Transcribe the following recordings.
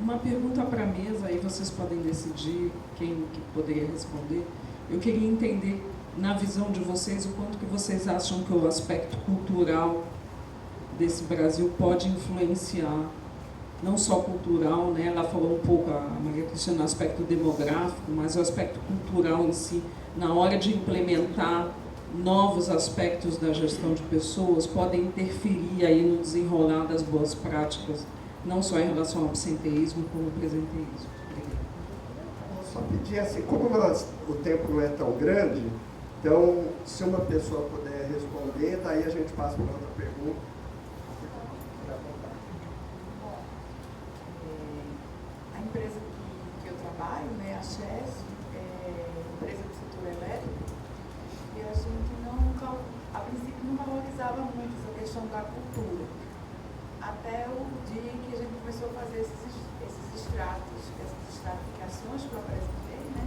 Uma pergunta para a mesa, aí vocês podem decidir quem que poderia responder. Eu queria entender, na visão de vocês, o quanto que vocês acham que o aspecto cultural desse Brasil pode influenciar, não só cultural, né? Ela falou um pouco, a Maria Cristina, no aspecto demográfico, mas o aspecto cultural em si, na hora de implementar novos aspectos da gestão de pessoas, podem interferir aí no desenrolar das boas práticas, não só em relação ao absenteísmo, como ao presenteísmo. Vou só pedir assim, como o tempo não é tão grande, então, se uma pessoa puder responder, daí a gente passa para outra pergunta. A empresa que eu trabalho, né, a Chess, empresa do setor elétrico, e a gente a princípio não valorizava muito essa questão da cultura. Até o dia em que a gente começou a fazer esses extratos, essas estratificações que eu apresentei, né?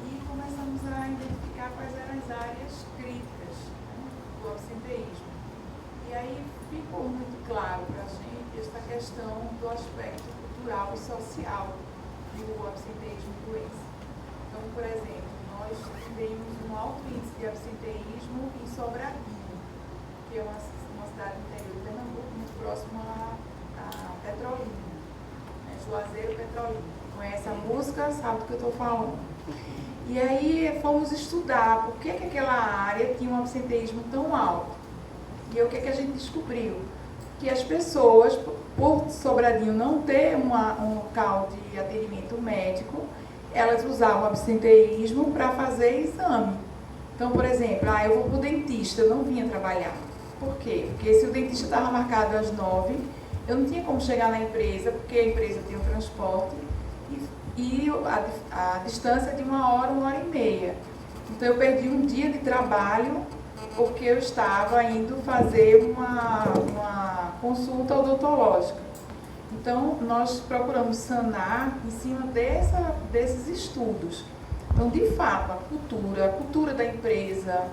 E começamos a identificar quais eram as áreas críticas, né, do absenteísmo. E aí ficou muito claro para a gente essa questão do aspecto cultural e social do absenteísmo e doença. Então, por exemplo, nós tivemos um alto índice de absenteísmo em Sobradinho, que é uma cidade do interior de Pernambuco, muito próximo a Petrolina, né, Juazeiro Petrolina. Conhece a música, sabe do que eu estou falando. E aí fomos estudar por que aquela área tinha um absenteísmo tão alto. E o que a gente descobriu? Que as pessoas, por Sobradinho não ter um local de atendimento médico, elas usavam o absenteísmo para fazer exame. Então, por exemplo, eu vou para o dentista, eu não vinha trabalhar. Por quê? Porque se o dentista estava marcado às 9, eu não tinha como chegar na empresa, porque a empresa tem o transporte e a distância é de 1 hora e meia. Então, eu perdi um dia de trabalho porque eu estava indo fazer uma consulta odontológica. Então, nós procuramos sanar em cima desses estudos. Então, de fato, a cultura da empresa.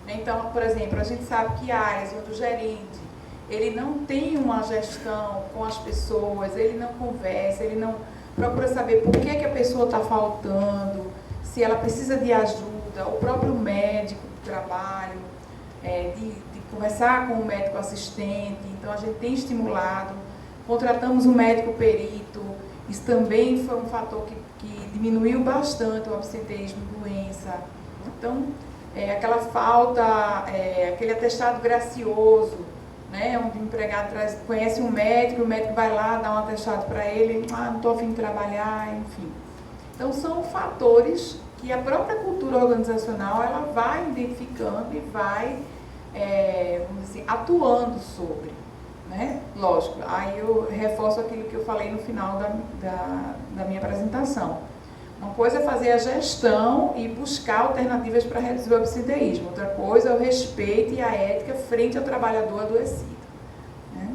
Então, por exemplo, a gente sabe que áreas onde o gerente ele não tem uma gestão com as pessoas, ele não conversa, ele não procura saber por que a pessoa está faltando, se ela precisa de ajuda, o próprio médico do trabalho, de conversar com o médico assistente. Então, a gente tem estimulado, contratamos um médico perito, isso também foi um fator que diminuiu bastante o absenteísmo e doença. Então, aquela falta, aquele atestado gracioso, né, onde o empregado conhece um médico, o médico vai lá, dá um atestado para ele, não estou a fim de trabalhar, enfim. Então, são fatores que a própria cultura organizacional ela vai identificando e vai, vamos dizer, atuando sobre, né? Lógico, aí eu reforço aquilo que eu falei no final da minha apresentação. Uma coisa é fazer a gestão e buscar alternativas para reduzir o absenteísmo. Outra coisa é o respeito e a ética frente ao trabalhador adoecido. Né?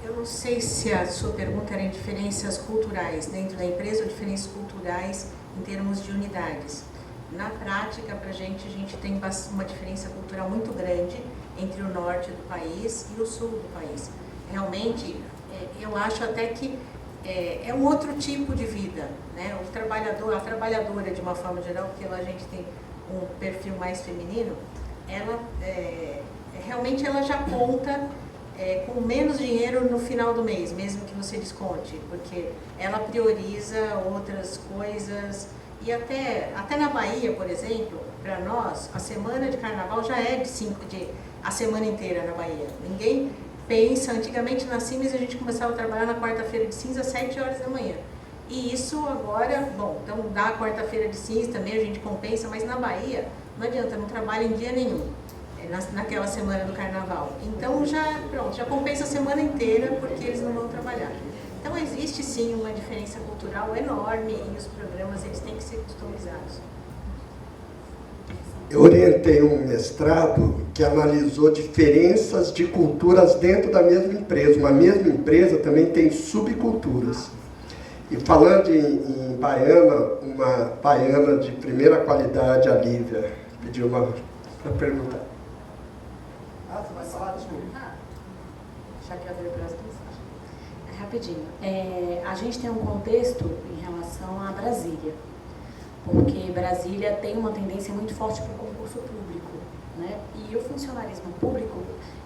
Eu não sei se a sua pergunta era em diferenças culturais dentro da empresa ou diferenças culturais em termos de unidades. Na prática, para a gente tem uma diferença cultural muito grande entre o norte do país e o sul do país. Realmente, eu acho até que é um outro tipo de vida, né? O trabalhador, a trabalhadora, de uma forma geral, porque lá a gente tem um perfil mais feminino, ela realmente ela já conta com menos dinheiro no final do mês, mesmo que você desconte, porque ela prioriza outras coisas. E até na Bahia, por exemplo, para nós, a semana de carnaval já é a semana inteira na Bahia. Ninguém pensa, antigamente na Siemens a gente começava a trabalhar na quarta-feira de cinza às 7 horas da manhã. E isso agora, bom, então dá a quarta-feira de cinza também, a gente compensa, mas na Bahia não adianta, não trabalha em dia nenhum, naquela semana do carnaval. Então já compensa a semana inteira porque eles não vão trabalhar. Então existe sim uma diferença cultural enorme e os programas eles têm que ser customizados. Eu orientei um mestrado que analisou diferenças de culturas dentro da mesma empresa. Uma mesma empresa também tem subculturas. E falando em baiana, uma baiana de primeira qualidade, a Lívia, pediu uma para perguntar. Você vai falar? Desculpa. Já que abriu para as duas. Rapidinho. A gente tem um contexto em relação a Brasília, porque Brasília tem uma tendência muito forte para o concurso público, né? E o funcionalismo público,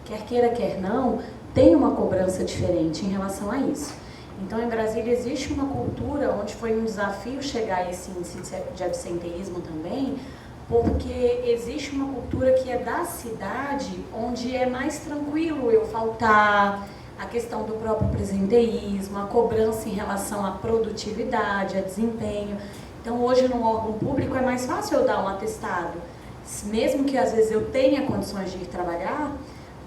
quer queira, quer não, tem uma cobrança diferente em relação a isso. Então, em Brasília existe uma cultura onde foi um desafio chegar a esse índice de absenteísmo também, porque existe uma cultura que é da cidade, onde é mais tranquilo eu faltar, a questão do próprio presenteísmo, a cobrança em relação à produtividade, a desempenho. Então, hoje, no órgão público, é mais fácil eu dar um atestado, mesmo que às vezes eu tenha condições de ir trabalhar,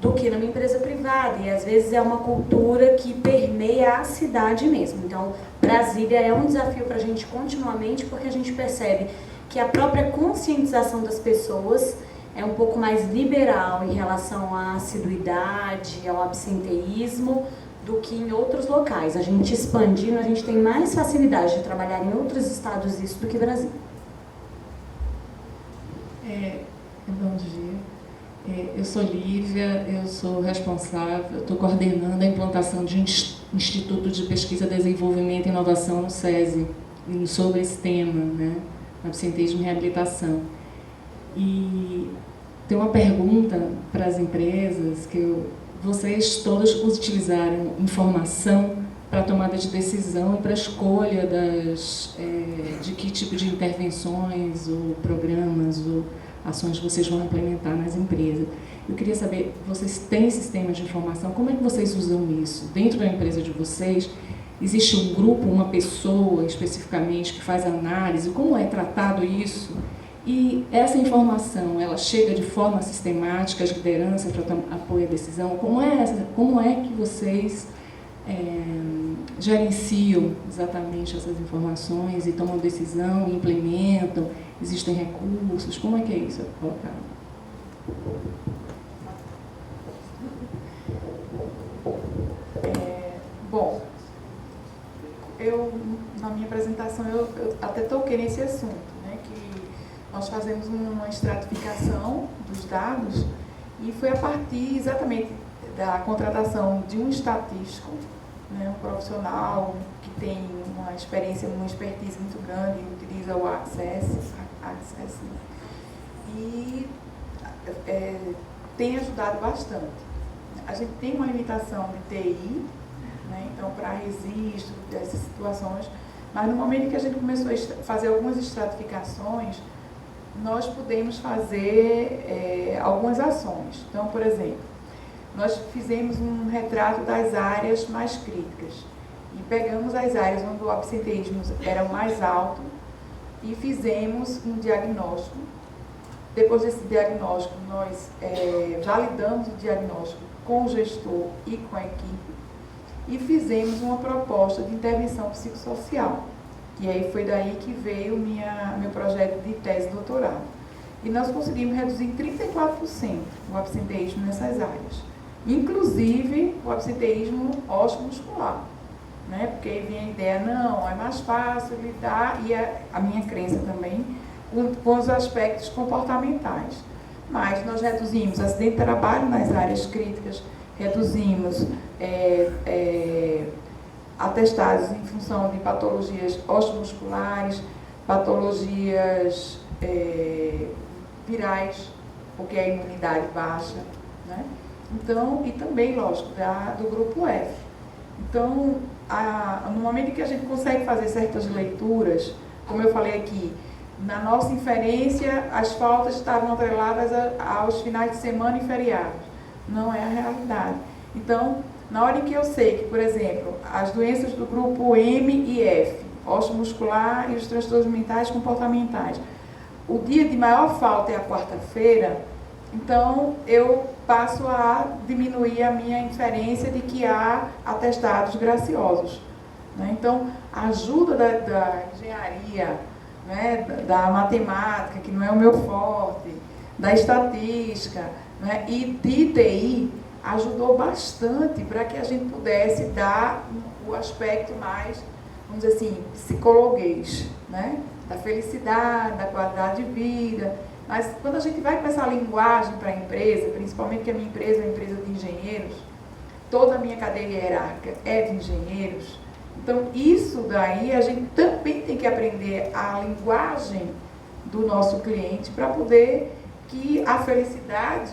do que numa empresa privada. E às vezes é uma cultura que permeia a cidade mesmo. Então, Brasília é um desafio para a gente continuamente, porque a gente percebe que a própria conscientização das pessoas é um pouco mais liberal em relação à assiduidade, ao absenteísmo, do que em outros locais. A gente expandindo, a gente tem mais facilidade de trabalhar em outros estados isso do que Brasília. Bom dia. Eu sou Lívia, eu sou responsável, estou coordenando a implantação de um Instituto de Pesquisa, Desenvolvimento e Inovação no SESI, sobre esse tema, né? Absenteísmo e reabilitação. E tem uma pergunta para as empresas, vocês todos utilizaram informação para a tomada de decisão e para a escolha de que tipo de intervenções ou programas ou ações vocês vão implementar nas empresas. Eu queria saber, vocês têm sistemas de informação, como é que vocês usam isso? Dentro da empresa de vocês, existe um grupo, uma pessoa especificamente que faz análise? Como é tratado isso? E essa informação, ela chega de forma sistemática às lideranças para apoio à decisão? Como é que vocês gerenciam exatamente essas informações e tomam decisão, implementam? Existem recursos? Como é que é isso colocado? Bom, na minha apresentação, eu até toquei nesse assunto, né, que nós fazemos uma estratificação dos dados e foi a partir exatamente da contratação de um estatístico, né, um profissional que tem uma experiência, uma expertise muito grande e utiliza o Access e tem ajudado bastante. A gente tem uma limitação de TI, né, então para registro dessas situações, mas no momento que a gente começou a fazer algumas estratificações, nós podemos fazer algumas ações. Então, por exemplo, nós fizemos um retrato das áreas mais críticas e pegamos as áreas onde o absenteísmo era mais alto e fizemos um diagnóstico. Depois desse diagnóstico, nós validamos o diagnóstico com o gestor e com a equipe e fizemos uma proposta de intervenção psicossocial. E aí foi daí que veio meu projeto de tese de doutorado. E nós conseguimos reduzir em 34% o absenteísmo nessas áreas. Inclusive o absenteísmo ósseo-muscular, né? Porque aí vem a ideia, não, é mais fácil lidar, e a minha crença também, com os aspectos comportamentais. Mas nós reduzimos acidente de trabalho nas áreas críticas, reduzimos atestados em função de patologias osteomusculares, patologias virais, porque a imunidade baixa, né? Então, e também, lógico, do grupo F. Então, no momento em que a gente consegue fazer certas leituras, como eu falei aqui, na nossa inferência, as faltas estavam atreladas aos finais de semana e feriados. Não é a realidade. Então, na hora em que eu sei que, por exemplo, as doenças do grupo M e F, osteomuscular e os transtornos mentais comportamentais, o dia de maior falta é a quarta-feira, então eu passo a diminuir a minha inferência de que há atestados graciosos, né? Então, a ajuda da engenharia, né, da matemática, que não é o meu forte, da estatística, né, e de TI, ajudou bastante para que a gente pudesse dar o aspecto mais, vamos dizer assim, psicologuês, né, da felicidade, da qualidade de vida. Mas quando a gente vai com essa linguagem para a empresa, principalmente que a minha empresa é uma empresa de engenheiros, toda a minha cadeia hierárquica é de engenheiros, então isso daí a gente também tem que aprender a linguagem do nosso cliente para poder que a felicidade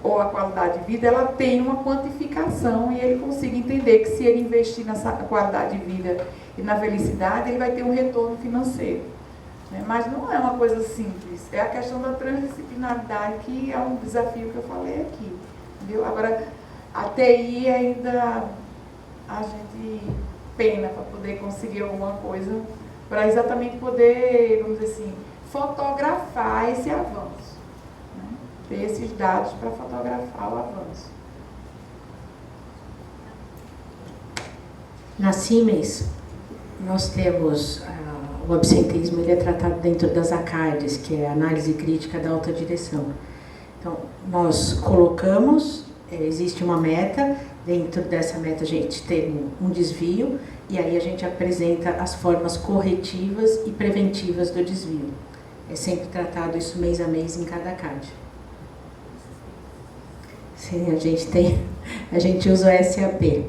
ou a qualidade de vida, ela tem uma quantificação e ele consiga entender que se ele investir nessa qualidade de vida e na felicidade, ele vai ter um retorno financeiro. Né? Mas não é uma coisa simples, é a questão da transdisciplinaridade, que é um desafio que eu falei aqui. Entendeu? Agora, a TI ainda a gente pena para poder conseguir alguma coisa, para exatamente poder, vamos dizer assim, fotografar esse avanço. Ter esses dados para fotografar o avanço. Na Siemens, nós temos o absenteísmo, ele é tratado dentro das ACADs, que é a análise crítica da alta direção. Então, nós colocamos, existe uma meta, dentro dessa meta a gente tem um desvio, e aí a gente apresenta as formas corretivas e preventivas do desvio. É sempre tratado isso mês a mês em cada ACAD. Sim, a gente usa o SAP.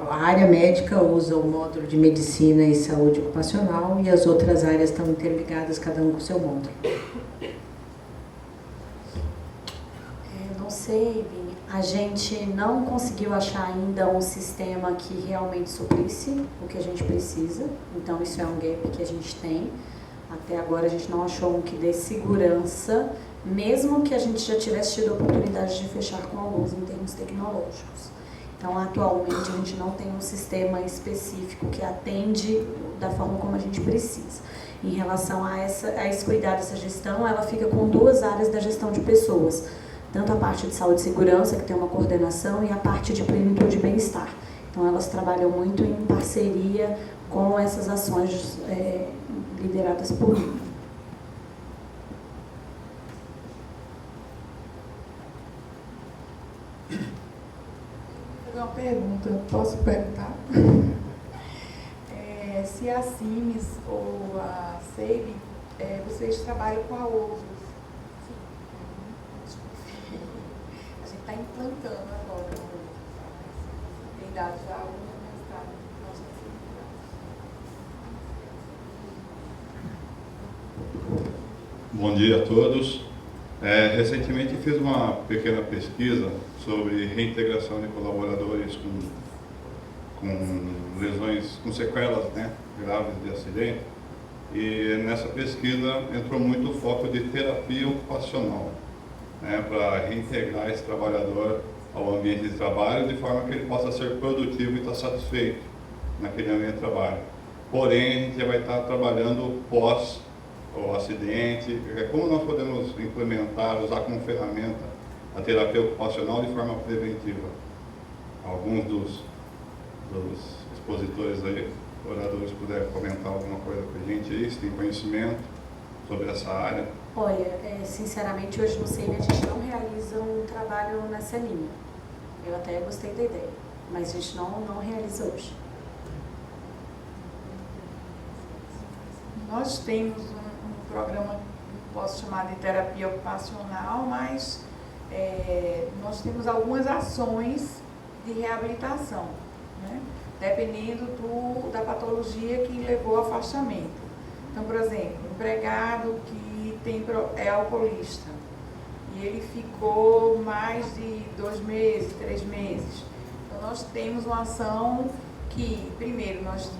A área médica usa o módulo de medicina e saúde ocupacional e as outras áreas estão interligadas, cada um com o seu módulo. Não sei, Bini. A gente não conseguiu achar ainda um sistema que realmente suprisse o que a gente precisa. Então, isso é um gap que a gente tem. Até agora, a gente não achou um que dê segurança, mesmo que a gente já tivesse tido a oportunidade de fechar com alguns em termos tecnológicos. Então, atualmente, a gente não tem um sistema específico que atende da forma como a gente precisa. Em relação a esse cuidado, essa gestão, ela fica com duas áreas da gestão de pessoas. Tanto a parte de saúde e segurança, que tem uma coordenação, e a parte de plenitude e bem-estar. Então, elas trabalham muito em parceria com essas ações lideradas por mim. Uma pergunta, posso perguntar? Se a Siemens ou a SEIB, vocês trabalham com a OSUS? A gente está implantando agora. Tem dado já algum resultado? Bom dia a todos. Recentemente fiz uma pequena pesquisa sobre reintegração de colaboradores com lesões, com sequelas, né, graves de acidente. E nessa pesquisa entrou muito o foco de terapia ocupacional, né, para reintegrar esse trabalhador ao ambiente de trabalho de forma que ele possa ser produtivo e estar satisfeito naquele ambiente de trabalho. Porém, a gente já vai estar trabalhando pós o acidente, como nós podemos implementar, usar como ferramenta a terapia ocupacional de forma preventiva. Alguns dos expositores aí, oradores, puderem comentar alguma coisa com a gente aí, se tem conhecimento sobre essa área. Olha, sinceramente, hoje no CEIB a gente não realiza um trabalho nessa linha. Eu até gostei da ideia, mas a gente não realiza hoje. Nós temos um programa que posso chamar de terapia ocupacional, mas nós temos algumas ações de reabilitação, né? Dependendo da patologia que levou ao afastamento. Então, por exemplo, um empregado que é alcoolista e ele ficou mais de 2 meses, 3 meses. Então, nós temos uma ação que, primeiro, nós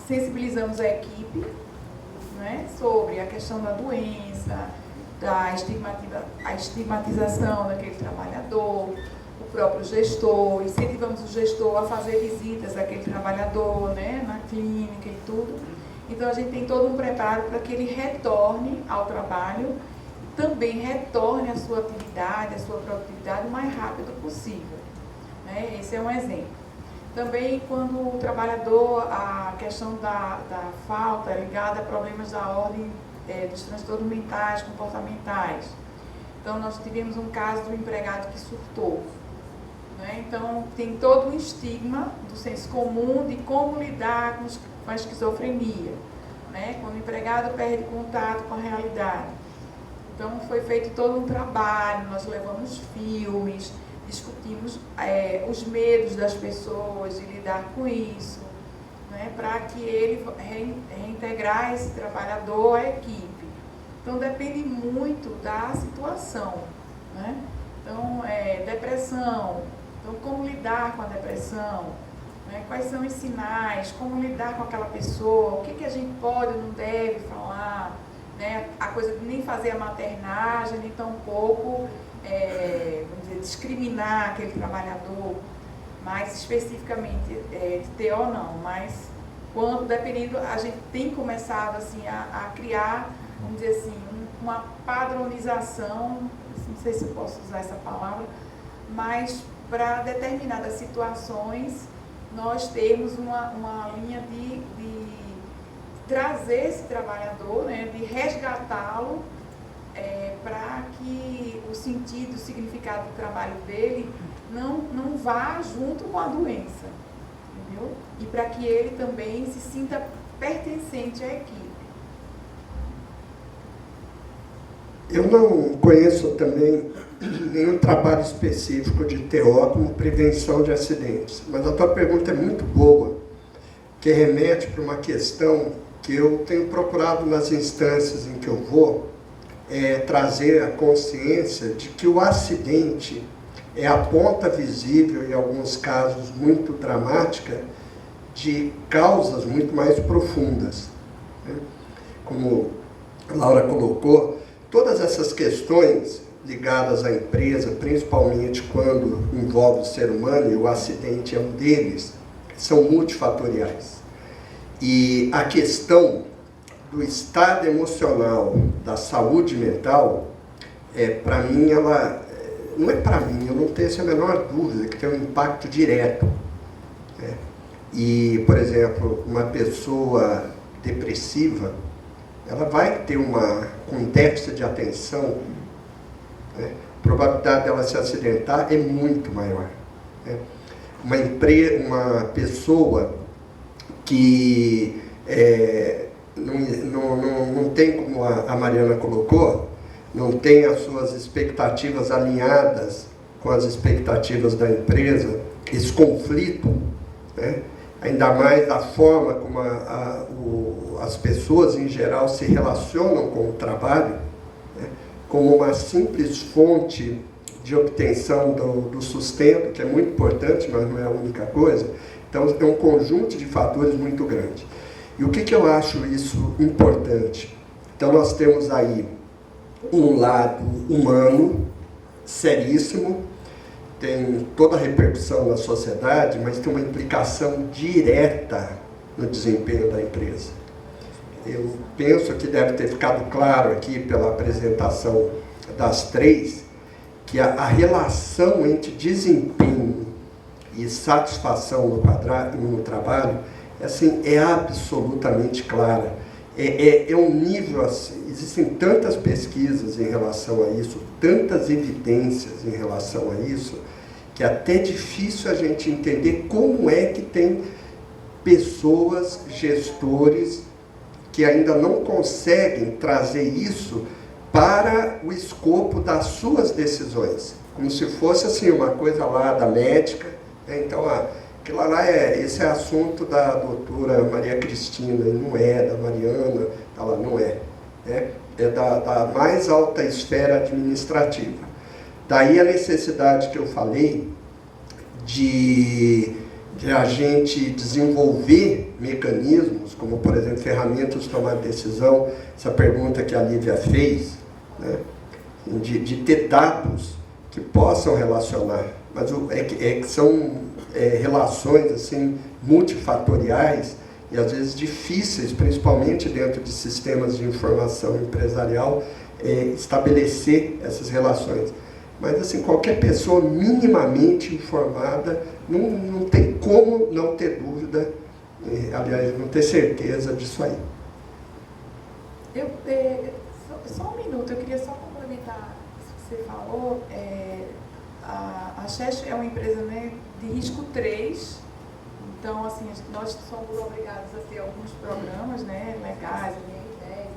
sensibilizamos a equipe, né, sobre a questão da doença, a estigmatização daquele trabalhador, o próprio gestor, incentivamos o gestor a fazer visitas daquele trabalhador, né, na clínica e tudo. Então, a gente tem todo um preparo para que ele retorne ao trabalho, também retorne à sua atividade, à sua produtividade o mais rápido possível. Né? Esse é um exemplo. Também, quando o trabalhador, a questão da falta é ligada a problemas da ordem dos transtornos mentais, comportamentais. Então, nós tivemos um caso do empregado que surtou. Né? Então, tem todo um estigma do senso comum de como lidar com a esquizofrenia. né? Quando o empregado perde contato com a realidade. Então, foi feito todo um trabalho, nós levamos filmes, discutimos os medos das pessoas de lidar com isso, né? Para que ele reintegrar esse trabalhador à equipe. Então, depende muito da situação, né? Então, depressão. Então, como lidar com a depressão? Né? Quais são os sinais? Como lidar com aquela pessoa? O que a gente pode ou não deve falar? Né? A coisa de nem fazer a maternagem, nem tampouco vamos dizer, discriminar aquele trabalhador, mais especificamente de ter ou não, mas quando, dependendo, a gente tem começado assim, a criar, vamos dizer assim, uma padronização, não sei se eu posso usar essa palavra, mas para determinadas situações nós temos uma linha de trazer esse trabalhador, né, de resgatá-lo para que o sentido, o significado do trabalho dele não vá junto com a doença, entendeu? E para que ele também se sinta pertencente à equipe. Eu não conheço também nenhum trabalho específico de TO como prevenção de acidentes, mas a tua pergunta é muito boa, que remete para uma questão que eu tenho procurado nas instâncias em que eu vou, trazer a consciência de que o acidente é a ponta visível, em alguns casos muito dramática, de causas muito mais profundas, né? Como a Laura colocou, todas essas questões ligadas à empresa, principalmente quando envolve o ser humano, e o acidente é um deles, são multifatoriais. E a questão do estado emocional, da saúde mental, para mim, ela não é para mim, eu não tenho essa menor dúvida que tem um impacto direto. Né? E, por exemplo, uma pessoa depressiva, ela vai ter um déficit de atenção, né? A probabilidade dela se acidentar é muito maior. Né? Uma pessoa que não tem, como a Mariana colocou, não tem as suas expectativas alinhadas com as expectativas da empresa, esse conflito, né? Ainda mais da forma como as pessoas em geral se relacionam com o trabalho, né? Como uma simples fonte de obtenção do sustento, que é muito importante, mas não é a única coisa. Então, é um conjunto de fatores muito grande. E o que eu acho isso importante? Então, nós temos aí um lado humano, seríssimo, tem toda a repercussão na sociedade, mas tem uma implicação direta no desempenho da empresa. Eu penso que deve ter ficado claro aqui pela apresentação das três, que a relação entre desempenho e satisfação no trabalho, assim, é absolutamente clara. É um nível assim, existem tantas pesquisas em relação a isso, tantas evidências em relação a isso, que é até difícil a gente entender como é que tem pessoas, gestores, que ainda não conseguem trazer isso para o escopo das suas decisões, como se fosse assim uma coisa lá da médica, né? Então, aquilo lá esse é assunto da doutora Maria Cristina, e não é da Mariana, ela não é, né? É da mais alta esfera administrativa. Daí a necessidade que eu falei de a gente desenvolver mecanismos, como, por exemplo, ferramentas de tomar decisão, essa pergunta que a Lívia fez, né? De ter dados que possam relacionar, mas que são relações assim, multifatoriais e às vezes difíceis, principalmente dentro de sistemas de informação empresarial, estabelecer essas relações. Mas assim, qualquer pessoa minimamente informada não tem como não ter dúvida, aliás, não ter certeza disso aí. Só um minuto, eu queria só complementar isso que você falou. A Xex é uma empresa, né, de risco 3, Então, assim, nós somos obrigados a ter alguns programas, né, legais, NR10,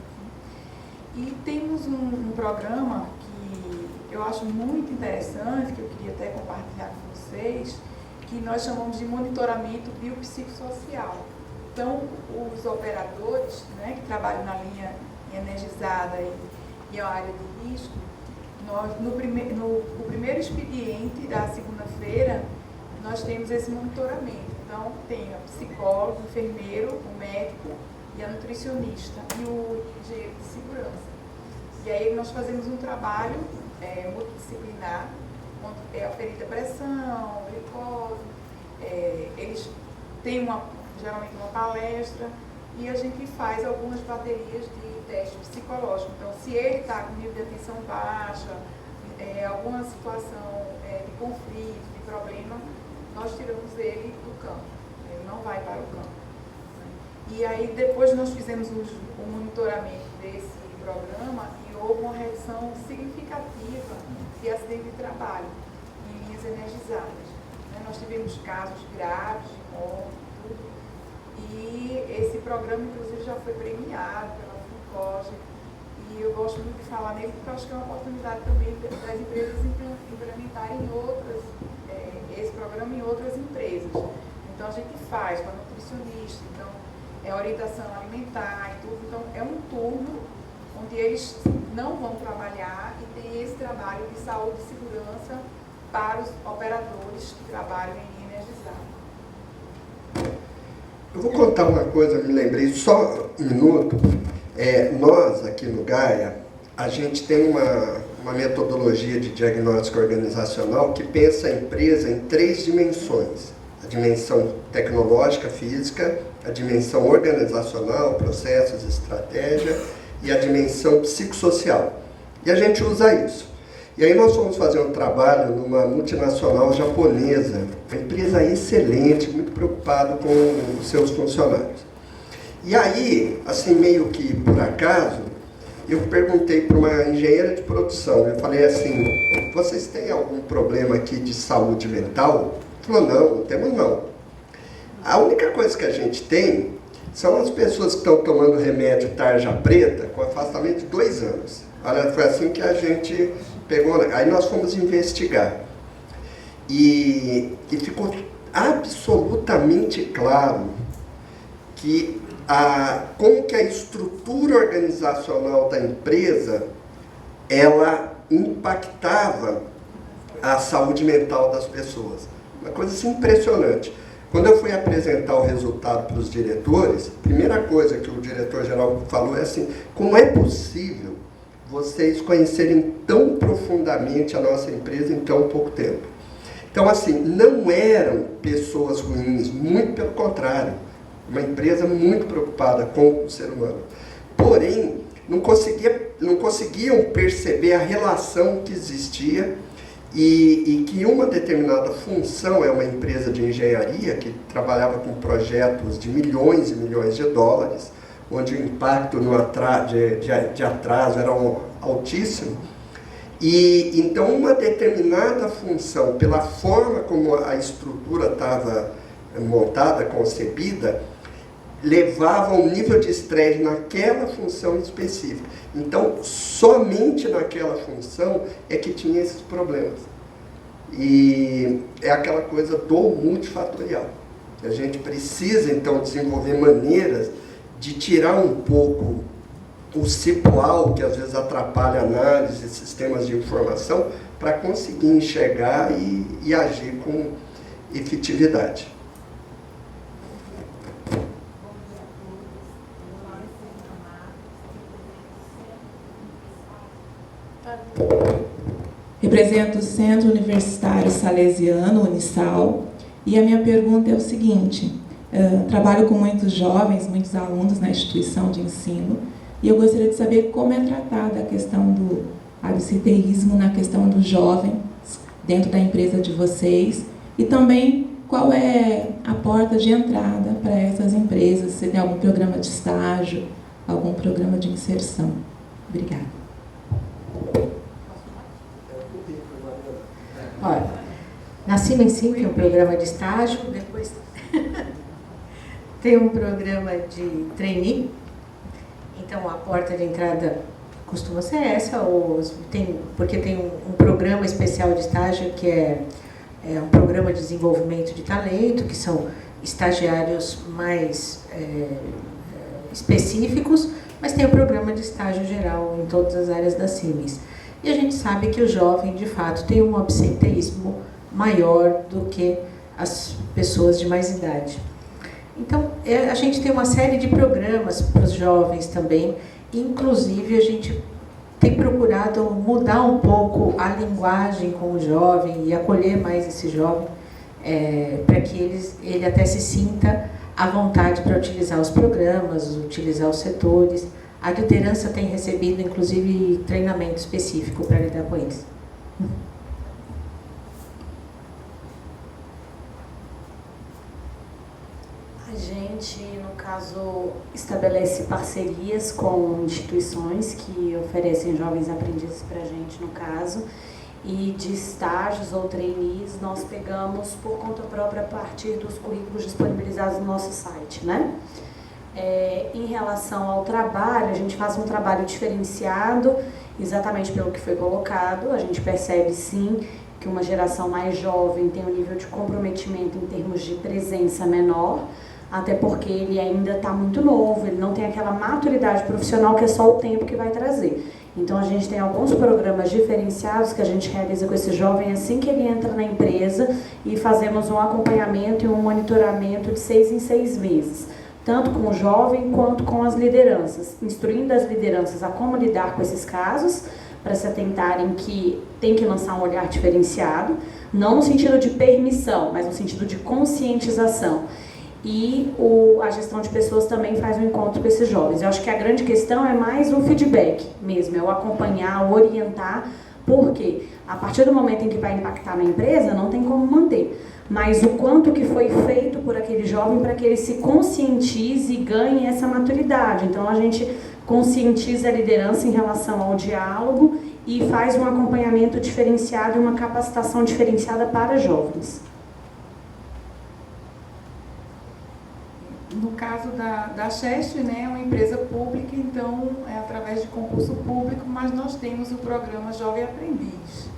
enfim. E temos um programa que eu acho muito interessante, que eu queria até compartilhar com vocês, que nós chamamos de monitoramento biopsicossocial. Então, os operadores, né, que trabalham na linha energizada e a área de risco, nós, no primeiro expediente da segunda-feira, nós temos esse monitoramento. Então, tem a psicóloga, o enfermeiro, o médico e a nutricionista e o engenheiro de segurança. E aí nós fazemos um trabalho multidisciplinar, onde é aferida a pressão, glicose, eles têm geralmente uma palestra e a gente faz algumas baterias de teste psicológico. Então, se ele está com nível de atenção baixa, alguma situação de conflito, de problema, nós tiramos ele do campo, ele não vai para o campo. E aí depois nós fizemos o monitoramento desse programa e houve uma redução significativa de acidente de trabalho em linhas energizadas. Nós tivemos casos graves de morte, tudo, e esse programa inclusive já foi premiado pela FUNCOG, e eu gosto muito de falar nele porque eu acho que é uma oportunidade também das empresas implementarem esse programa em outras empresas. Então a gente faz com a nutricionista, então é orientação alimentar e tudo. Então é um turno onde eles não vão trabalhar e tem esse trabalho de saúde e segurança para os operadores que trabalham em energizado. Eu vou contar uma coisa, me lembrei só um minuto. Nós aqui no Gaia, a gente tem uma metodologia de diagnóstico organizacional que pensa a empresa em 3 dimensões. A dimensão tecnológica, física, a dimensão organizacional, processos, estratégia e a dimensão psicossocial. E a gente usa isso. E aí nós fomos fazer um trabalho numa multinacional japonesa, uma empresa excelente, muito preocupada com os seus funcionários. E aí, assim, meio que por acaso, eu perguntei para uma engenheira de produção, eu falei assim, vocês têm algum problema aqui de saúde mental? Ela falou, não temos não. A única coisa que a gente tem são as pessoas que estão tomando remédio tarja preta com afastamento de 2 anos. Olha, foi assim que a gente pegou, aí nós fomos investigar. E ficou absolutamente claro que como que a estrutura organizacional da empresa, ela impactava a saúde mental das pessoas. Uma coisa assim, impressionante. Quando eu fui apresentar o resultado para os diretores, a primeira coisa que o diretor-geral falou é assim, como é possível vocês conhecerem tão profundamente a nossa empresa em tão pouco tempo? Então, assim, não eram pessoas ruins, muito pelo contrário. Uma empresa muito preocupada com o ser humano. Porém, não conseguiam perceber a relação que existia e que uma determinada função é uma empresa de engenharia que trabalhava com projetos de milhões e milhões de dólares, onde o impacto de atraso era altíssimo. E então uma determinada função, pela forma como a estrutura estava montada, concebida, levava um nível de estresse naquela função específica. Então, somente naquela função é que tinha esses problemas. E é aquela coisa do multifatorial. A gente precisa, então, desenvolver maneiras de tirar um pouco o cipual, que às vezes atrapalha a análise de sistemas de informação, para conseguir enxergar e agir com efetividade. Represento o Centro Universitário Salesiano, Unisal, e a minha pergunta é o seguinte, trabalho com muitos jovens, muitos alunos na instituição de ensino, e eu gostaria de saber como é tratada a questão do absenteísmo na questão dos jovens dentro da empresa de vocês, e também qual é a porta de entrada para essas empresas, se tem algum programa de estágio, algum programa de inserção. Obrigada. Olha, na Siemens sim tem um programa de estágio, depois tem um programa de trainee, então a porta de entrada costuma ser essa, porque tem um programa especial de estágio que é um programa de desenvolvimento de talento, que são estagiários mais específicos, mas tem o programa de estágio geral em todas as áreas da CIMES. E a gente sabe que o jovem, de fato, tem um absenteísmo maior do que as pessoas de mais idade. Então, a gente tem uma série de programas para os jovens também, inclusive a gente tem procurado mudar um pouco a linguagem com o jovem e acolher mais esse jovem, para que ele até se sinta à vontade para utilizar os programas, utilizar os setores. A liderança tem recebido, inclusive, treinamento específico para lidar com eles. A gente, no caso, estabelece parcerias com instituições que oferecem jovens aprendizes para a gente, no caso, e de estágios ou trainees nós pegamos por conta própria a partir dos currículos disponibilizados no nosso site, né? Em relação ao trabalho, a gente faz um trabalho diferenciado, exatamente pelo que foi colocado. A gente percebe, sim, que uma geração mais jovem tem um nível de comprometimento em termos de presença menor, até porque ele ainda está muito novo, ele não tem aquela maturidade profissional que é só o tempo que vai trazer. Então, a gente tem alguns programas diferenciados que a gente realiza com esse jovem assim que ele entra na empresa e fazemos um acompanhamento e um monitoramento de 6 em 6 meses, tanto com o jovem quanto com as lideranças, instruindo as lideranças a como lidar com esses casos, para se atentarem que tem que lançar um olhar diferenciado, não no sentido de permissão, mas no sentido de conscientização. E a gestão de pessoas também faz um encontro com esses jovens. Eu acho que a grande questão é mais o feedback mesmo, é o acompanhar, o orientar, porque a partir do momento em que vai impactar na empresa, não tem como manter. Mas o quanto que foi feito por aquele jovem para que ele se conscientize e ganhe essa maturidade. Então, a gente conscientiza a liderança em relação ao diálogo e faz um acompanhamento diferenciado e uma capacitação diferenciada para jovens. No caso da Chest, né, é uma empresa pública, então é através de concurso público, mas nós temos o programa Jovem Aprendiz,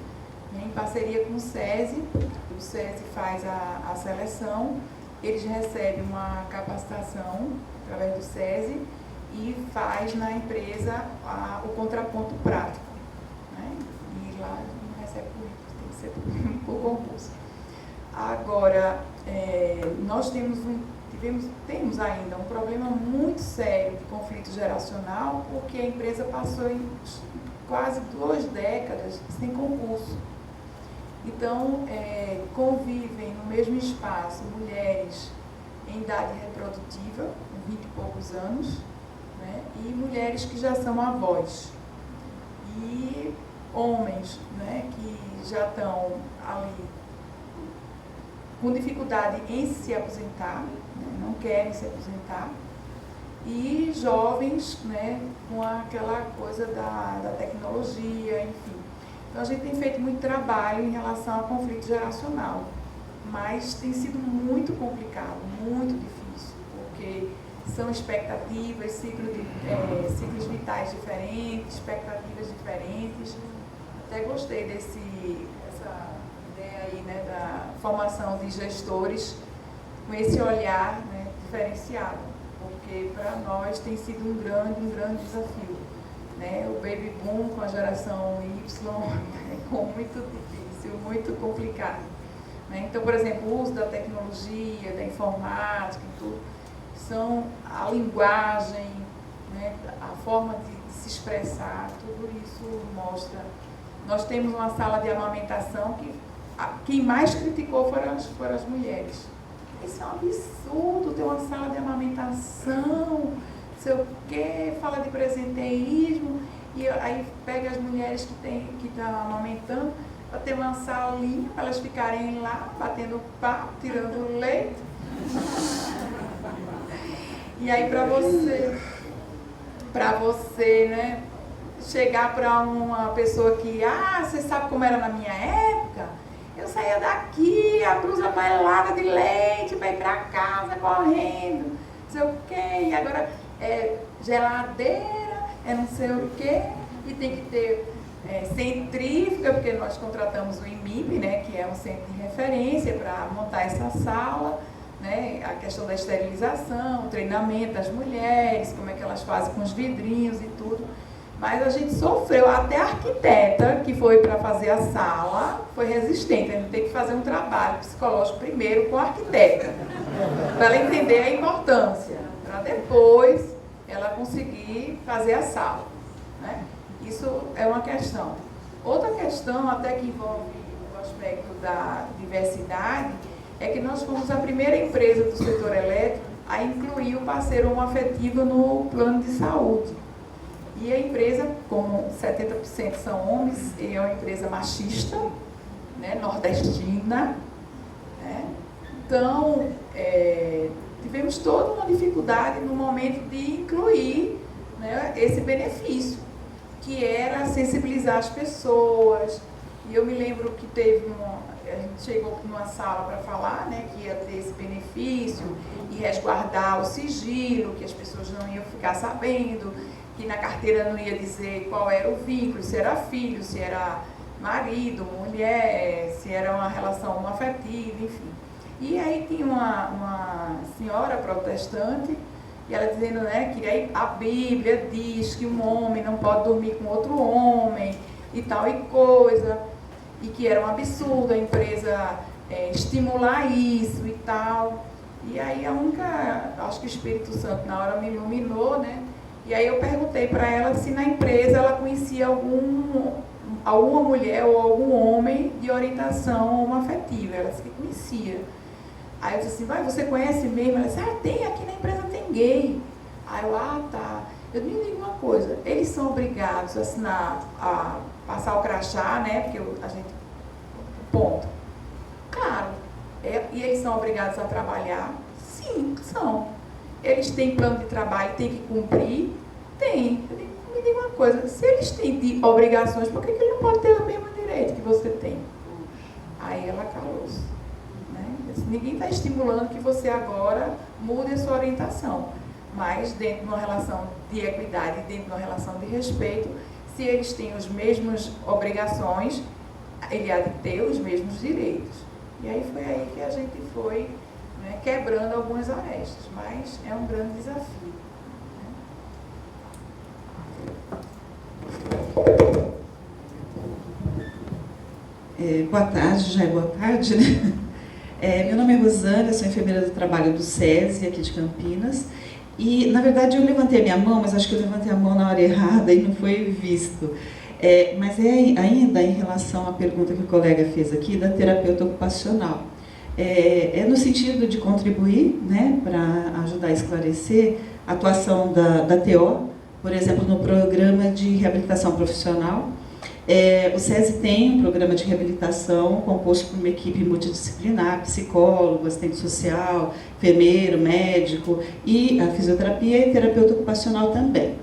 né, em parceria com o SESI. O SESI faz a seleção, eles recebem uma capacitação através do SESI e faz na empresa o contraponto prático, né, e lá não recebe currículo, tem que ser por concurso. Agora, nós temos ainda um problema muito sério de conflito geracional, porque a empresa passou em quase 2 décadas sem concurso. Então, convivem no mesmo espaço mulheres em idade reprodutiva, com 20 e poucos anos, né, e mulheres que já são avós. E homens, né, que já estão ali com dificuldade em se aposentar, não querem se aposentar, e jovens, né, com aquela coisa da tecnologia, enfim. Então, a gente tem feito muito trabalho em relação ao conflito geracional, mas tem sido muito complicado, muito difícil, porque são expectativas, ciclos vitais diferentes, expectativas diferentes. Até gostei dessa ideia aí, né, da formação de gestores com esse olhar, né, diferenciado, porque para nós tem sido um grande desafio, né? O baby boom com a geração Y é muito difícil, muito complicado, né? Então, por exemplo, o uso da tecnologia, da informática e tudo, são a linguagem, né, a forma de se expressar, tudo isso mostra. Nós temos uma sala de amamentação que quem mais criticou foram as mulheres. Isso é um absurdo, ter uma sala de amamentação, sei o quê, fala de presenteísmo, e aí pega as mulheres que estão amamentando para ter uma salinha para elas ficarem lá, batendo papo, tirando leite. E aí para você, né, chegar para uma pessoa que, você sabe como era na minha época? Eu saía daqui, a blusa amarelada de leite, para ir para casa correndo. sei o quê, e agora é geladeira, é não sei o quê, e tem que ter centrífuga, porque nós contratamos o IMIP, né, que é um centro de referência para montar essa sala, né, a questão da esterilização, o treinamento das mulheres, como é que elas fazem com os vidrinhos e tudo. Mas a gente sofreu, até a arquiteta que foi para fazer a sala foi resistente. A gente tem que fazer um trabalho psicológico primeiro com a arquiteta, para ela entender a importância, para depois ela conseguir fazer a sala, né? Isso é uma questão. Outra questão, até que envolve o aspecto da diversidade, é que nós fomos a primeira empresa do setor elétrico a incluir o parceiro homoafetivo no plano de saúde. E a empresa, como 70% são homens, é uma empresa machista, né, nordestina, né? Então, tivemos toda uma dificuldade no momento de incluir, né, esse benefício, que era sensibilizar as pessoas. E eu me lembro que a gente chegou numa sala para falar, né, que ia ter esse benefício e resguardar o sigilo, que as pessoas não iam ficar sabendo, que na carteira não ia dizer qual era o vínculo, se era filho, se era marido, mulher, se era uma relação homoafetiva, enfim. E aí tinha uma senhora protestante, e ela dizendo, né, que a Bíblia diz que um homem não pode dormir com outro homem e tal e coisa, e que era um absurdo a empresa estimular isso e tal. E aí acho que o Espírito Santo na hora me iluminou, né? E aí eu perguntei para ela se na empresa ela conhecia alguma mulher ou algum homem de orientação homoafetiva. Ela disse que conhecia. Aí eu disse assim, você conhece mesmo? Ela disse, tem, aqui na empresa tem gay. Aí eu, tá. Eu me digo uma coisa, eles são obrigados a assinar, a passar o crachá, né? Porque a gente, ponto. Claro. E eles são obrigados a trabalhar? Sim, são. Eles têm plano de trabalho, têm que cumprir? Tem. Eu digo, me diga uma coisa, se eles têm obrigações, por que ele não pode ter o mesmo direito que você tem? Aí ela calou-se. Né? Ninguém está estimulando que você agora mude a sua orientação. Mas dentro de uma relação de equidade, dentro de uma relação de respeito, se eles têm as mesmas obrigações, ele há de ter os mesmos direitos. E aí foi aí que a gente foi, né, quebrando algumas arestas, mas é um grande desafio. Boa tarde, já é boa tarde, né? Meu nome é Rosânia, sou enfermeira do trabalho do SESI, aqui de Campinas. E, na verdade, eu levantei a minha mão, mas acho que eu levantei a mão na hora errada e não foi visto. Mas ainda em relação à pergunta que o colega fez aqui, da terapeuta ocupacional. No sentido de contribuir, né, para ajudar a esclarecer a atuação da TO, por exemplo, no programa de reabilitação profissional. O SESI tem um programa de reabilitação composto por uma equipe multidisciplinar, psicólogo, assistente social, enfermeiro, médico, e a fisioterapia e terapeuta ocupacional também.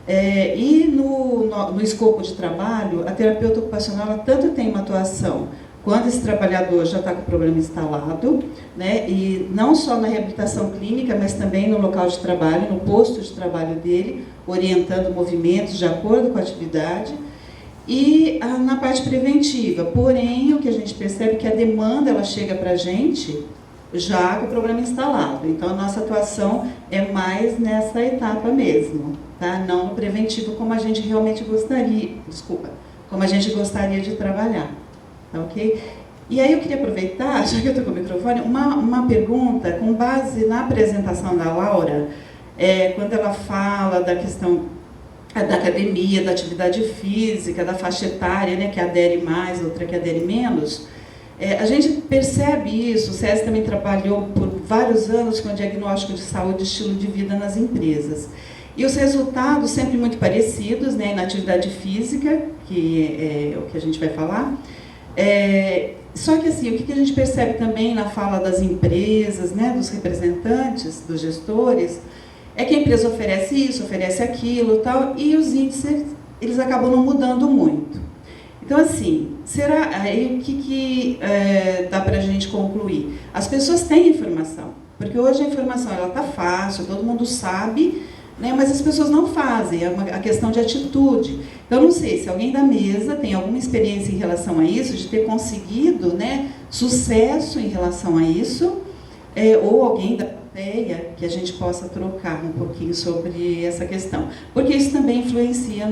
E no escopo de trabalho, a terapeuta ocupacional ela tanto tem uma atuação quando esse trabalhador já está com o problema instalado, né, e não só na reabilitação clínica, mas também no local de trabalho, no posto de trabalho dele, orientando movimentos de acordo com a atividade, e na parte preventiva. Porém, o que a gente percebe é que a demanda ela chega para a gente já com o problema instalado. Então, a nossa atuação é mais nessa etapa mesmo, tá? Não no preventivo como a gente realmente gostaria, como a gente gostaria de trabalhar, tá ok? E aí eu queria aproveitar, já que eu estou com o microfone, uma pergunta com base na apresentação da Laura, quando ela fala da questão da academia, da atividade física, da faixa etária, né, que adere mais, outra que adere menos. A gente percebe isso, o SESI também trabalhou por vários anos com o diagnóstico de saúde e estilo de vida nas empresas. E os resultados sempre muito parecidos, né, na atividade física, que é o que a gente vai falar. Só que assim, o que a gente percebe também na fala das empresas, né, dos representantes, dos gestores, é que a empresa oferece isso, oferece aquilo, tal, e os índices, eles acabam não mudando muito. Então, assim, aí o que dá para a gente concluir? As pessoas têm informação, Porque hoje a informação está fácil, todo mundo sabe, né, mas as pessoas não fazem, é a questão de atitude. Então, não sei se alguém da mesa tem alguma experiência em relação a isso, de ter conseguido, né, sucesso em relação a isso, ou alguém da plateia que a gente possa trocar um pouquinho sobre essa questão. Porque isso também influencia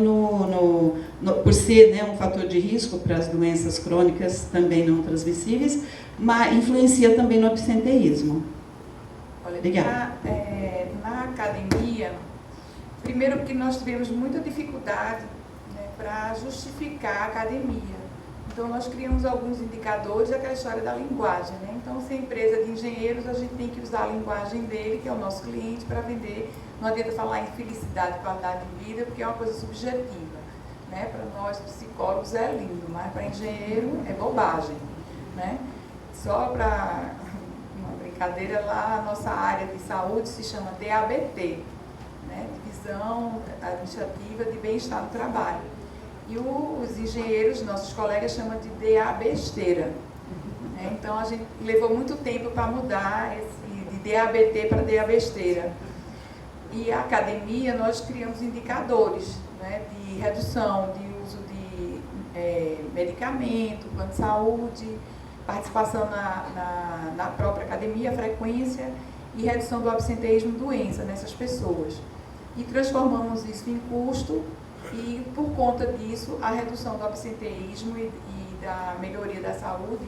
por ser, né, um fator de risco para as doenças crônicas também não transmissíveis, mas influencia também no absenteísmo. Olha, Obrigada. Na academia, primeiro porque nós tivemos muita dificuldade, né, para justificar a academia. Então, nós criamos alguns indicadores, aquela história da linguagem, né? Então, se é empresa de engenheiros, a gente tem que usar a linguagem dele, que é o nosso cliente, para vender. Não adianta falar em felicidade, qualidade de vida, porque é uma coisa subjetiva, né? Para nós, psicólogos, é lindo, mas para engenheiro é bobagem, né? Só para uma brincadeira, lá a nossa área de saúde se chama DABT, né? Divisão Administrativa de Bem-Estar no Trabalho. E os engenheiros, nossos colegas, chamam de DA besteira. Né? Então, a gente levou muito tempo para mudar de DABT para DA besteira. E a academia, nós criamos indicadores, né, de redução de uso de medicamento, plano de saúde, participação na própria academia, frequência e redução do absenteísmo, doença nessas pessoas. E transformamos isso em custo. E, por conta disso, a redução do absenteísmo e da melhoria da saúde,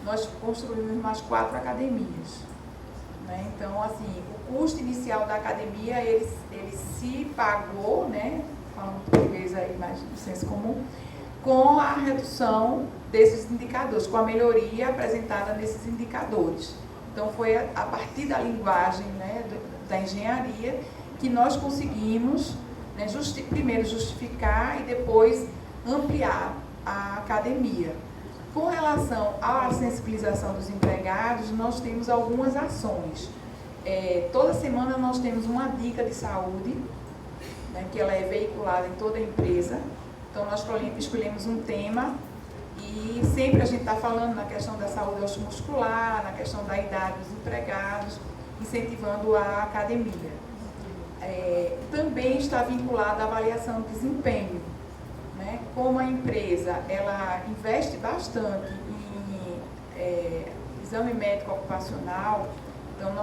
nós construímos mais 4 academias. Né? Então, assim, o custo inicial da academia, ele se pagou, né, falando português aí, mais no senso comum, com a redução desses indicadores, com a melhoria apresentada nesses indicadores. Então, foi a partir da linguagem, né, da engenharia que nós conseguimos, né, primeiro justificar e depois ampliar a academia. Com relação à sensibilização dos empregados, nós temos algumas ações. Toda semana nós temos uma dica de saúde, né, que ela é veiculada em toda a empresa. Então, nós escolhemos um tema e sempre a gente está falando na questão da saúde osteomuscular, na questão da idade dos empregados, incentivando a academia. Também está vinculada à avaliação de desempenho, né? Como a empresa ela investe bastante em exame médico ocupacional, então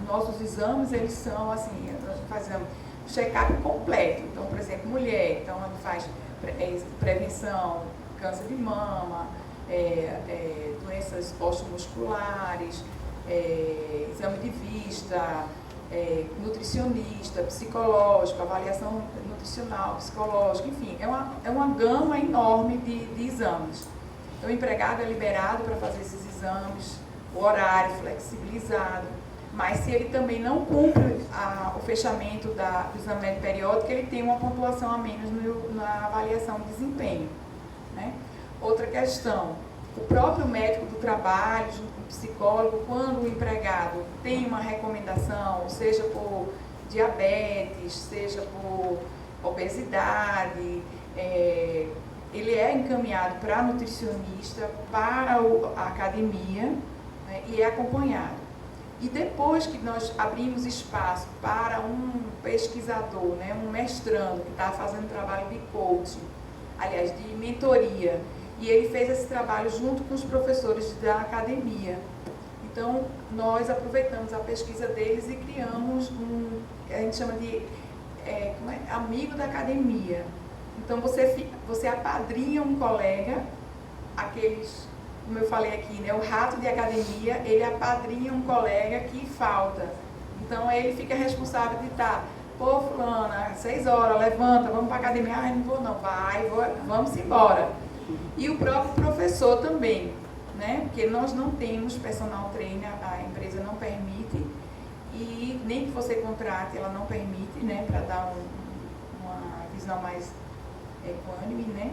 nossos exames eles são assim, nós fazemos check-up completo. Então, por exemplo, mulher, então ela faz prevenção, câncer de mama, doenças osteomusculares, exame de vista, nutricionista, psicológico, avaliação nutricional, psicológica, enfim, é uma gama enorme de exames. Então, o empregado é liberado para fazer esses exames, o horário flexibilizado, mas se ele também não cumpre o fechamento do exame médico periódico, ele tem uma pontuação a menos na avaliação de desempenho. Né? Outra questão, o próprio médico do trabalho, junto com o psicólogo, quando o empregado tem uma recomendação, seja por diabetes, seja por obesidade, ele é encaminhado para a nutricionista, para a academia, né, e é acompanhado. E depois que nós abrimos espaço para um pesquisador, né, um mestrando que está fazendo trabalho de coaching, aliás, de mentoria, e ele fez esse trabalho junto com os professores da academia. Então, nós aproveitamos a pesquisa deles e criamos a gente chama de amigo da academia. Então, você apadrinha um colega, aqueles, como eu falei aqui, né, o rato de academia, ele apadrinha um colega que falta. Então, ele fica responsável de estar, pô, fulana, às 6 horas, levanta, vamos para a academia. Ah, não vou não, vamos embora. E o próprio professor também, né? Porque nós não temos personal trainer, a empresa não permite, e nem que você contrate, ela não permite, né? Para dar uma visão mais equânime, né?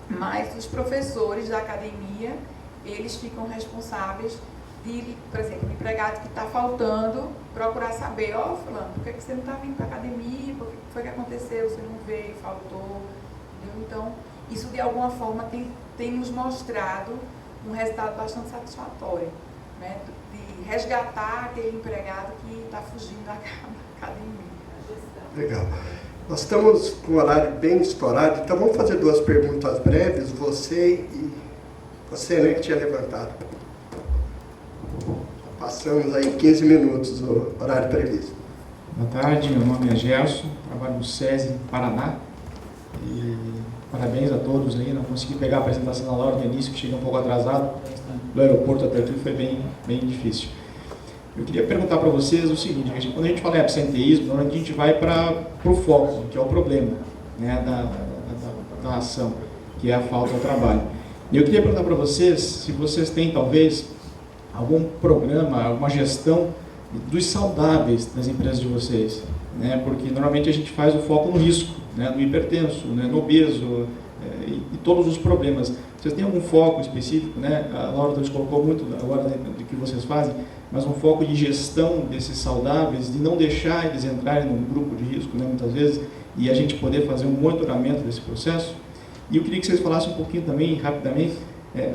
Mas os professores da academia, eles ficam responsáveis de, por exemplo, o empregado que está faltando, procurar saber, fulano, por que você não está vindo para a academia, por que foi que aconteceu, você não veio, faltou, entendeu? Então, isso de alguma forma tem nos mostrado um resultado bastante satisfatório. né, de resgatar aquele empregado que está fugindo da academia. Legal. Nós estamos com o horário bem estourado, então vamos fazer 2 perguntas breves, você, né, que tinha levantado. Passamos aí 15 minutos do horário previsto. Boa tarde, meu nome é Gerson, trabalho no SESI Paraná e parabéns a todos aí, não consegui pegar a apresentação na hora do início, que cheguei um pouco atrasado, do aeroporto até aqui foi bem difícil. Eu queria perguntar para vocês o seguinte, quando a gente fala em absenteísmo, normalmente a gente vai para o foco, que é o problema, né, da ação, que é a falta ao trabalho. E eu queria perguntar para vocês se vocês têm talvez algum programa, alguma gestão dos saudáveis das empresas de vocês, né? Porque normalmente a gente faz o foco no risco, né? No hipertenso, né? No obeso e todos os problemas. Vocês têm algum foco específico, né? A Laura nos colocou muito agora do que vocês fazem, mas um foco de gestão desses saudáveis, de não deixar eles entrarem num grupo de risco, né? Muitas vezes, e a gente poder fazer um monitoramento desse processo. E eu queria que vocês falassem um pouquinho também, rapidamente,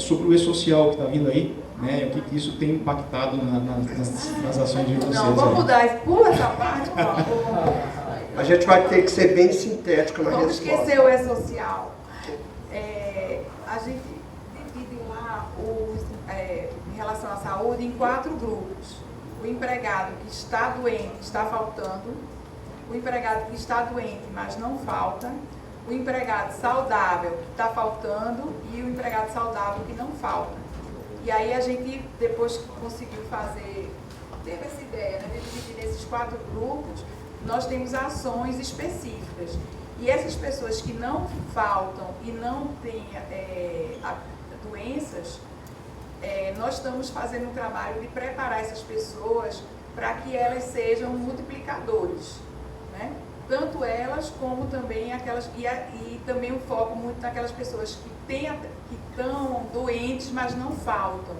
sobre o e-social que está vindo aí, né, o que isso tem impactado nas ações de vocês. Não, vamos mudar, pula essa parte, por favor. A gente vai ter que ser bem sintético na Vamos resposta. esquecer o E-Social. A gente divide lá, em relação à saúde, em 4 grupos. O empregado que está doente, está faltando. O empregado que está doente, mas não falta. O empregado saudável, que está faltando. E o empregado saudável, que não falta. E aí a gente, depois que conseguiu teve essa ideia, né, de dividir nesses 4 grupos, nós temos ações específicas. E essas pessoas que não faltam e não têm doenças, nós estamos fazendo um trabalho de preparar essas pessoas para que elas sejam multiplicadores, né? Tanto elas como também aquelas, e também um foco muito naquelas pessoas que estão doentes, mas não faltam,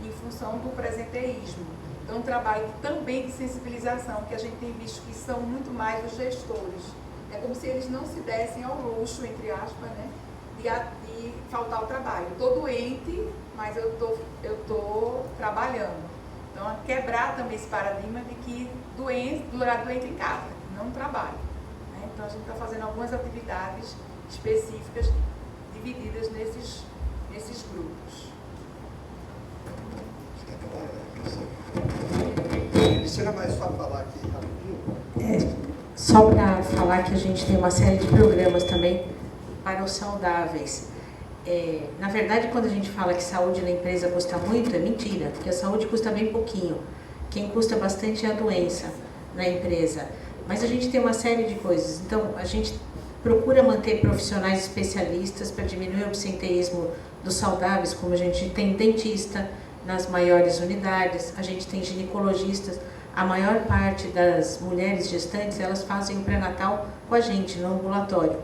em função do presenteísmo. Então, um trabalho também de sensibilização, que a gente tem visto que são muito mais os gestores. É como se eles não se dessem ao luxo, entre aspas, né, de faltar o trabalho. Estou doente, mas eu estou trabalhando. Então, quebrar também esse paradigma de que doente em casa, não trabalho. Né? Então, a gente está fazendo algumas atividades específicas divididas nesses grupos. Será mais só falar aqui rapidinho? Só para falar que a gente tem uma série de programas também para os saudáveis. Na verdade, quando a gente fala que saúde na empresa custa muito, é mentira, porque a saúde custa bem pouquinho. Quem custa bastante é a doença na empresa. Mas a gente tem uma série de coisas. Então, a gente procura manter profissionais especialistas para diminuir o absenteísmo dos saudáveis, como a gente tem dentista nas maiores unidades, a gente tem ginecologistas. A maior parte das mulheres gestantes, elas fazem o pré-natal com a gente, no ambulatório.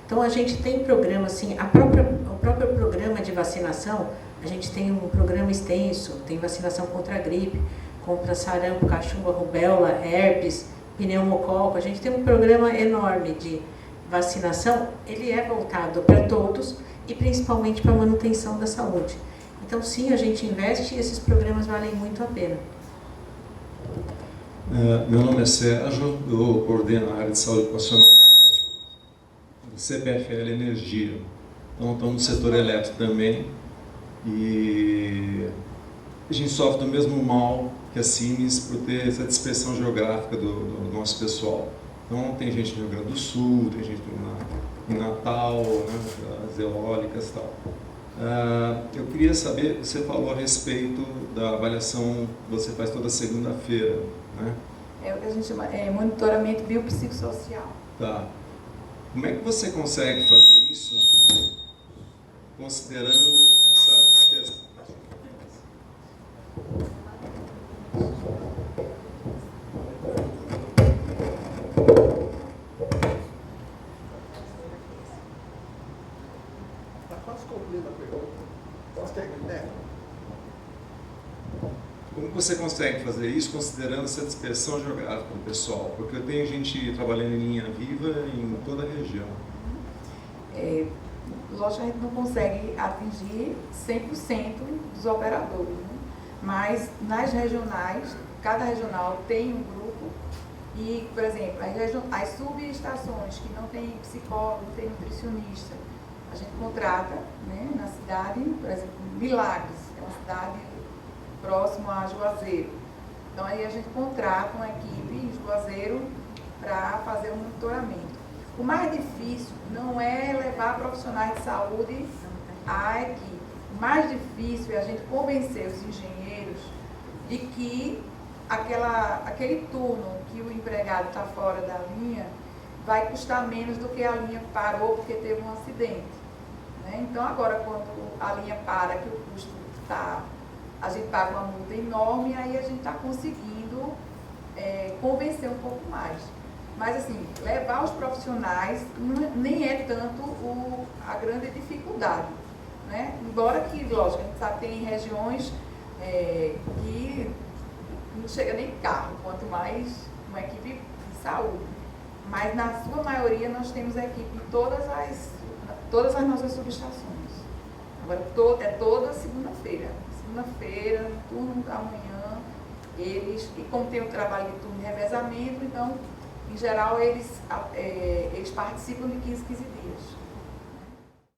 Então, a gente tem programa, assim, o próprio programa de vacinação, a gente tem um programa extenso, tem vacinação contra a gripe, contra sarampo, cachumba, rubéola, herpes, pneumococo. A gente tem um programa enorme de vacinação, ele é voltado para todos e principalmente para a manutenção da saúde. Então, sim, a gente investe e esses programas valem muito a pena. Meu nome é Sérgio, eu coordeno a área de saúde ocupacional do CPFL Energia. Então, estou no setor elétrico também e a gente sofre do mesmo mal que a Cimes por ter essa dispersão geográfica do nosso pessoal. Então, tem gente no Rio Grande do Sul, tem gente em Natal, né, as eólicas e tal. Eu queria saber, você falou a respeito da avaliação que você faz toda segunda-feira, né? É o que a gente chama monitoramento biopsicossocial. Tá. Como é que você consegue fazer isso considerando essa despesa? Está quase concluindo a pergunta. Você tem ideia? Como você consegue fazer isso considerando essa dispersão geográfica do pessoal? Porque eu tenho gente trabalhando em linha viva em toda a região. Lógico que a gente não consegue atingir 100% dos operadores, né? Mas nas regionais, cada regional tem um grupo e, por exemplo, as subestações que não tem psicólogo, não tem nutricionista, a gente contrata, né, na cidade, por exemplo, Milagres, é uma cidade próxima a Juazeiro. Então aí a gente contrata uma equipe em Juazeiro para fazer um monitoramento. O mais difícil não é levar profissionais de saúde à equipe. O mais difícil é a gente convencer os engenheiros de que aquele turno que o empregado está fora da linha vai custar menos do que a linha parou porque teve um acidente. Né? Então agora quando a linha para, que o custo está, a gente paga uma multa enorme, aí a gente está conseguindo convencer um pouco mais. Mas assim, levar os profissionais nem é tanto a grande dificuldade. Né? Embora que, lógico, a gente sabe que tem regiões que não chega nem carro, quanto mais uma equipe de saúde. Mas na sua maioria nós temos a equipe em todas as nossas subestações. Agora é toda segunda-feira. Segunda-feira, no turno da manhã, e como tem o trabalho de turno de revezamento, então, em geral, eles participam de 15 dias.